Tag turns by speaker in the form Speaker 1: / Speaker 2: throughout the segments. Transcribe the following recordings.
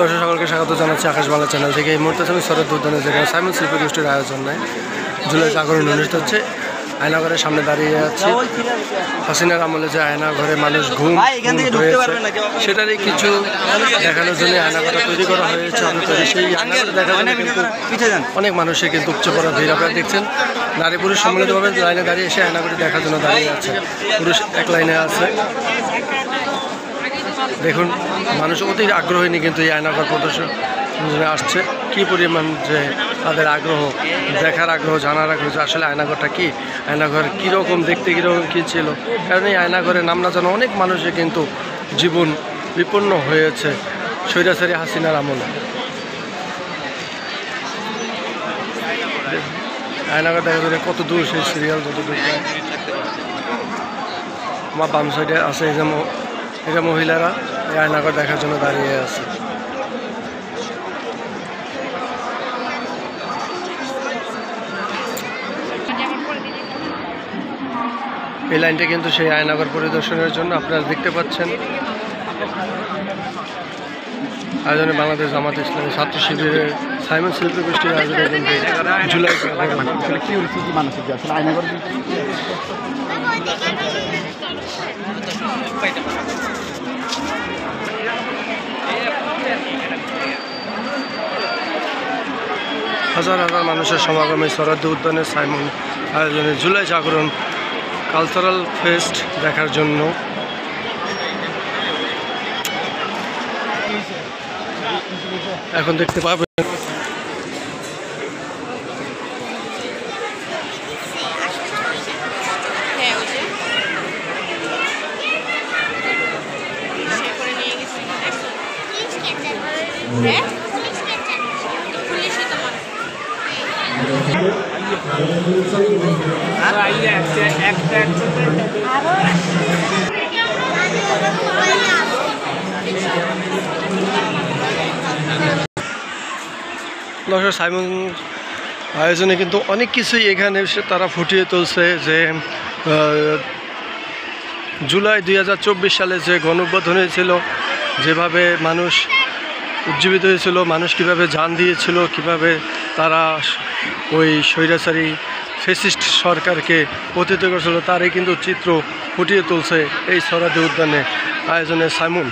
Speaker 1: দর্শক সকলকে স্বাগত জানাচ্ছি আকাশ বাংলা চ্যানেল থেকে। এই মুহূর্তে আমি শরৎ উদ্যানে যেখানে সাইমন শিল্পী গোষ্ঠীর আয়োজন নেয় জুলাই জাগরণ অনুষ্ঠিত হচ্ছে। আয়নাঘরের সামনে দাঁড়িয়ে আছে হাসিনার আমলে যে আয়নাঘরে মানুষ ঘুম হয়েছে সেটারই কিছু দেখানোর জন্য আয়নাঘরটা তৈরি করা হয়েছে। সেই আয়নাঘরে দেখার জন্য কিন্তু অনেক মানুষের কিন্তু উপচে পড়া ভিড় আপনারা দেখছেন। নারী পুরুষ সম্মিলিতভাবে লাইনে দাঁড়িয়ে এসে আয়নাঘরটি দেখার জন্য দাঁড়িয়ে আছে। পুরুষ এক লাইনে আছে। দেখুন মানুষ অতি আগ্রহী নিয়ে কিন্তু এই আয়নাঘর প্রদর্শন আসছে। কী পরিমাণ যে তাদের আগ্রহ, দেখার আগ্রহ, জানার আগ্রহ যে আসলে আয়নাঘরটা কী, আয়নাঘর কীরকম দেখতে, কীরকম কী ছিল। কারণ এই আয়নাঘরের নাম না জানা অনেক মানুষের কিন্তু জীবন বিপন্ন হয়েছে স্বৈরাচারী হাসিনার আমলে। আয়নাঘর দেখা যাবে কত দূর সেই সিরিয়াল যত দূর যায়। আমার বাম সাইডে আছে এই যে মহিলারা এই আয়নাঘর দেখার জন্য দাঁড়িয়ে আছে। এই লাইনটা কিন্তু সেই আয়নাঘর পরিদর্শনের জন্য আপনারা দেখতে পাচ্ছেন। আয়োজনে বাংলাদেশ জামাত ইসলামী ছাত্র শিবিরের সাইমন শিল্পী গোষ্ঠীর আয়োজনে কিন্তু জুলাই হাজার হাজার মানুষের সমাগমে শরৎ উদ্যানের সাইমন আয়োজনে জুলাই জাগরণ কালচারাল ফেস্ট দেখার জন্য এখন দেখতে পাবেন সাইমন আয়োজনে কিন্তু অনেক কিছুই এখানে তারা ফুটিয়ে তুলছে। যে জুলাই 2024 সালে যে গণঅভ্যুত্থান হয়েছিল, যেভাবে মানুষ উজ্জীবিত হয়েছিল, মানুষ কিভাবে জান দিয়েছিল, কিভাবে তারা ওই স্বৈরাচারী ফ্যাসিস্ট সরকারকে পতিত করেছিল, তারই কিন্তু চিত্র ফুটিয়ে তুলছে এই শরৎ উদ্যানে আয়োজনে সাইমন।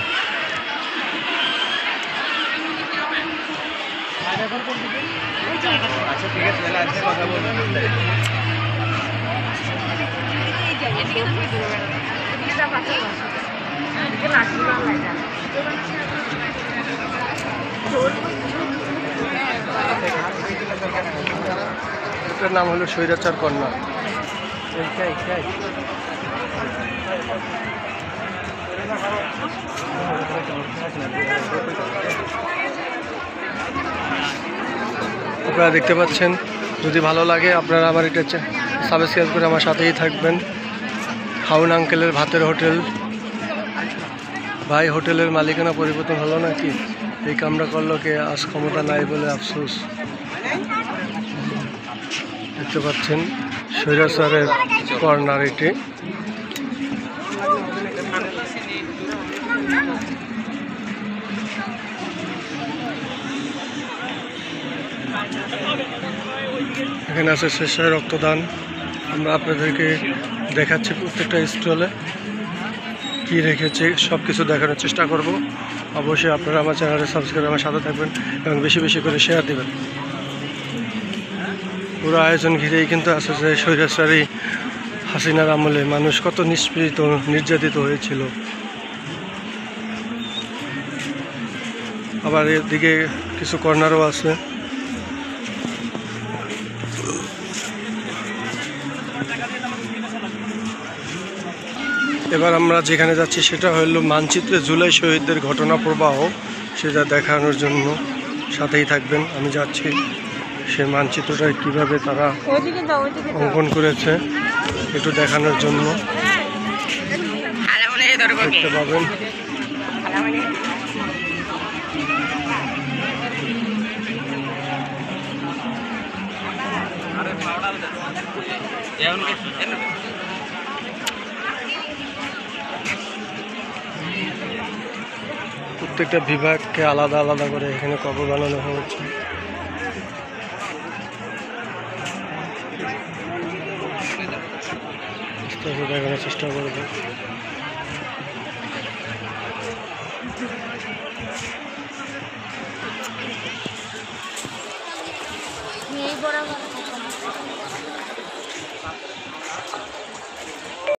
Speaker 1: এটার নাম হলো স্বৈরাচার কন্যা। আপনারা দেখতে পাচ্ছেন। যদি ভালো লাগে আপনারা আমার এটা সাবস্ক্রাইব করে আমার সাথেই থাকবেন। হাউন আঙ্কেলের ভাতের হোটেল। ভাই হোটেলের মালিকানা পরিবর্তন হলো নাকি? এই কামরা করলো কে? আজ ক্ষমতা নাই বলে আফসোস। দেখতে পাচ্ছেন স্বৈরাচারের কর্নার এটি। এখানে আছে স্বেচ্ছায় রক্তদান। আমরা আপনাদেরকে দেখাচ্ছি প্রত্যেকটা স্টলে কি রেখেছে, সব কিছু দেখানোর চেষ্টা করব। অবশ্যই আপনারা আমার চ্যানেলে সাবস্ক্রাইব আমার সাথে থাকবেন এবং বেশি বেশি করে শেয়ার দেবেন। পুরো আয়োজন ঘিরেই কিন্তু আছে যে স্বৈরাচারী হাসিনার আমলে মানুষ কত নিষ্পীড়িত, নির্যাতিত হয়েছিল। আবার এদিকে কিছু কর্নারও আছে। এবার আমরা যেখানে যাচ্ছি সেটা হলো মানচিত্রে জুলাই শহীদদের ঘটনা প্রবাহ, সেটা দেখানোর জন্য সাথেই থাকবেন। আমি যাচ্ছি সেই মানচিত্রটা কিভাবে তারা অঙ্কন করেছে একটু দেখানোর জন্য দেখতে পাবেন। প্রত্যেকটা বিভাগকে আলাদা আলাদা করে এখানে কবর বানানো হচ্ছে। দেখানোর চেষ্টা করবো।
Speaker 2: এই বড়